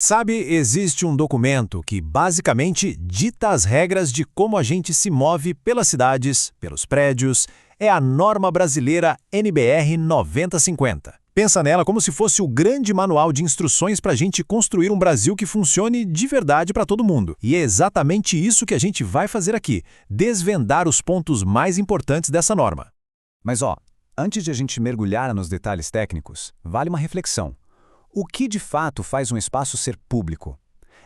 Sabe, existe um documento que basicamente dita as regras de como a gente se move pelas cidades, pelos prédios. É a norma brasileira NBR 9050. Pensa nela como se fosse o grande manual de instruções para a gente construir um Brasil que funcione de verdade para todo mundo. E é exatamente isso que a gente vai fazer aqui, desvendar os pontos mais importantes dessa norma. Mas antes de a gente mergulhar nos detalhes técnicos, vale uma reflexão. O que de fato faz um espaço ser público?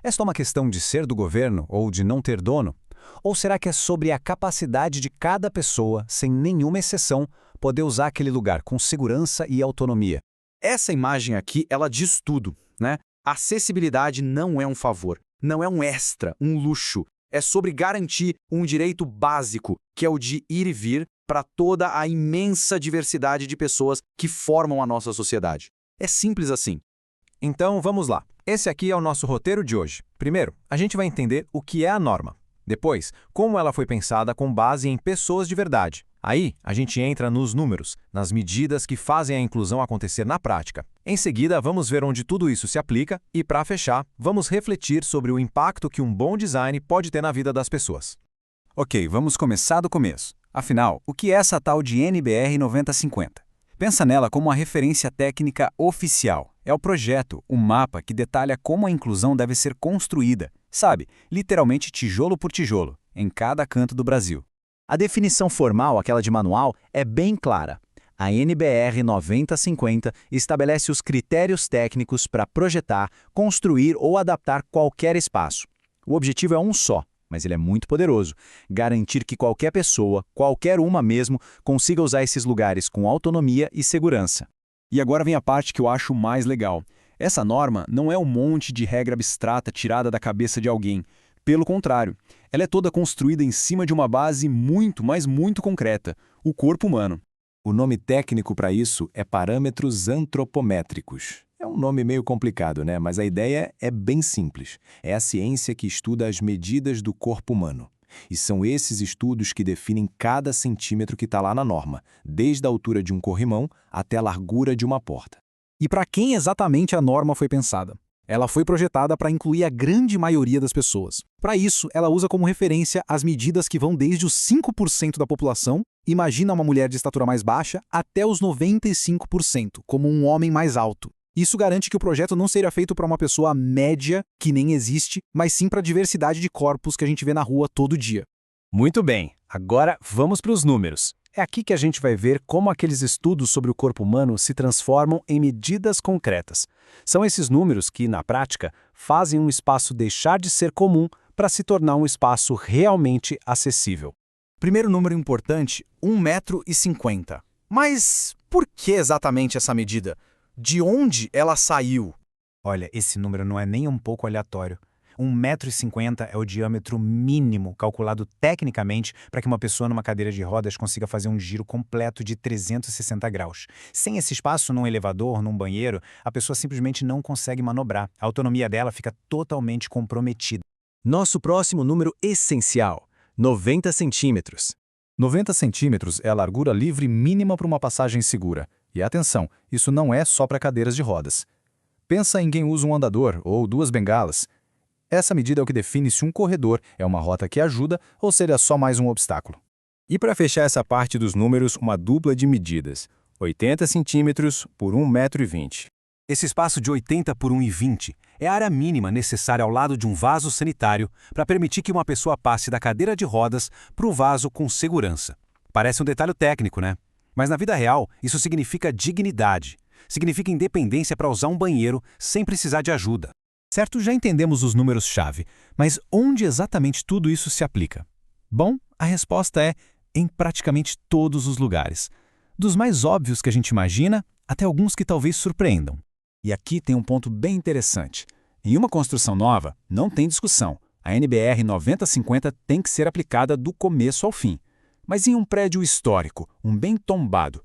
É só uma questão de ser do governo ou de não ter dono? Ou será que é sobre a capacidade de cada pessoa, sem nenhuma exceção, poder usar aquele lugar com segurança e autonomia? Essa imagem aqui, ela diz tudo, né? Acessibilidade não é um favor, não é um extra, um luxo. É sobre garantir um direito básico, que é o de ir e vir para toda a imensa diversidade de pessoas que formam a nossa sociedade. É simples assim. Então, vamos lá. Esse aqui é o nosso roteiro de hoje. Primeiro, a gente vai entender o que é a norma. Depois, como ela foi pensada com base em pessoas de verdade. Aí, a gente entra nos números, nas medidas que fazem a inclusão acontecer na prática. Em seguida, vamos ver onde tudo isso se aplica e, para fechar, vamos refletir sobre o impacto que um bom design pode ter na vida das pessoas. Ok, vamos começar do começo. Afinal, o que é essa tal de NBR 9050? Pensa nela como uma referência técnica oficial. É o projeto, o mapa que detalha como a inclusão deve ser construída, sabe, literalmente tijolo por tijolo, em cada canto do Brasil. A definição formal, aquela de manual, é bem clara. A NBR 9050 estabelece os critérios técnicos para projetar, construir ou adaptar qualquer espaço. O objetivo é um só, mas ele é muito poderoso: garantir que qualquer pessoa, qualquer uma mesmo, consiga usar esses lugares com autonomia e segurança. E agora vem a parte que eu acho mais legal. Essa norma não é um monte de regra abstrata tirada da cabeça de alguém. Pelo contrário, ela é toda construída em cima de uma base muito, mas muito concreta: o corpo humano. O nome técnico para isso é parâmetros antropométricos. É um nome meio complicado, né? Mas a ideia é bem simples. É a ciência que estuda as medidas do corpo humano. E são esses estudos que definem cada centímetro que está lá na norma, desde a altura de um corrimão até a largura de uma porta. E para quem exatamente a norma foi pensada? Ela foi projetada para incluir a grande maioria das pessoas. Para isso, ela usa como referência as medidas que vão desde os 5% da população, imagina uma mulher de estatura mais baixa, até os 95%, como um homem mais alto. Isso garante que o projeto não seria feito para uma pessoa média, que nem existe, mas sim para a diversidade de corpos que a gente vê na rua todo dia. Muito bem, agora vamos para os números. É aqui que a gente vai ver como aqueles estudos sobre o corpo humano se transformam em medidas concretas. São esses números que, na prática, fazem um espaço deixar de ser comum para se tornar um espaço realmente acessível. Primeiro número importante, 1,50 m. Mas por que exatamente essa medida? De onde ela saiu? Olha, esse número não é nem um pouco aleatório. 1,50 m é o diâmetro mínimo calculado tecnicamente para que uma pessoa numa cadeira de rodas consiga fazer um giro completo de 360 graus. Sem esse espaço num elevador, num banheiro, a pessoa simplesmente não consegue manobrar. A autonomia dela fica totalmente comprometida. Nosso próximo número essencial: 90 centímetros. 90 centímetros é a largura livre mínima para uma passagem segura. E atenção, isso não é só para cadeiras de rodas. Pensa em quem usa um andador ou duas bengalas. Essa medida é o que define se um corredor é uma rota que ajuda ou seria só mais um obstáculo. E para fechar essa parte dos números, uma dupla de medidas: 80 centímetros por 1,20 m. Esse espaço de 80 por 1,20 m é a área mínima necessária ao lado de um vaso sanitário para permitir que uma pessoa passe da cadeira de rodas para o vaso com segurança. Parece um detalhe técnico, né? Mas na vida real, isso significa dignidade. Significa independência para usar um banheiro sem precisar de ajuda. Certo, já entendemos os números-chave, mas onde exatamente tudo isso se aplica? Bom, a resposta é em praticamente todos os lugares. Dos mais óbvios que a gente imagina, até alguns que talvez surpreendam. E aqui tem um ponto bem interessante. Em uma construção nova, não tem discussão. A NBR 9050 tem que ser aplicada do começo ao fim. Mas em um prédio histórico, um bem tombado,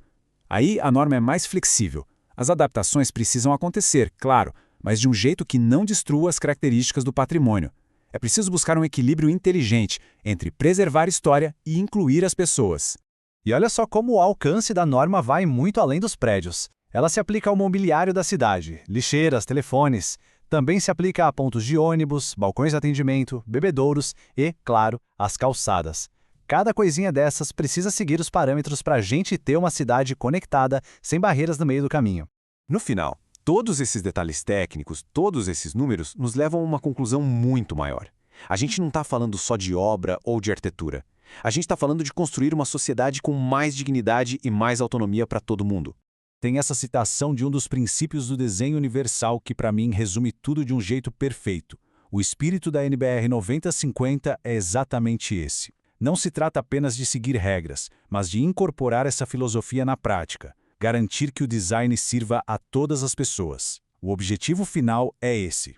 aí a norma é mais flexível. As adaptações precisam acontecer, claro, mas de um jeito que não destrua as características do patrimônio. É preciso buscar um equilíbrio inteligente entre preservar história e incluir as pessoas. E olha só como o alcance da norma vai muito além dos prédios. Ela se aplica ao mobiliário da cidade, lixeiras, telefones. Também se aplica a pontos de ônibus, balcões de atendimento, bebedouros e, claro, as calçadas. Cada coisinha dessas precisa seguir os parâmetros para a gente ter uma cidade conectada, sem barreiras no meio do caminho. No final, todos esses detalhes técnicos, todos esses números, nos levam a uma conclusão muito maior. A gente não está falando só de obra ou de arquitetura. A gente está falando de construir uma sociedade com mais dignidade e mais autonomia para todo mundo. Tem essa citação de um dos princípios do desenho universal que, para mim, resume tudo de um jeito perfeito. O espírito da NBR 9050 é exatamente esse. Não se trata apenas de seguir regras, mas de incorporar essa filosofia na prática, garantir que o design sirva a todas as pessoas. O objetivo final é esse.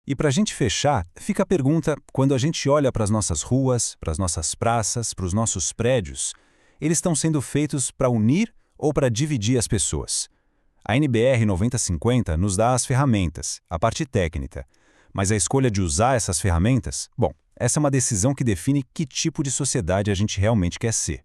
E para a gente fechar, fica a pergunta, quando a gente olha para as nossas ruas, para as nossas praças, para os nossos prédios, eles estão sendo feitos para unir ou para dividir as pessoas? A NBR 9050 nos dá as ferramentas, a parte técnica, mas a escolha de usar essas ferramentas, bom, essa é uma decisão que define que tipo de sociedade a gente realmente quer ser.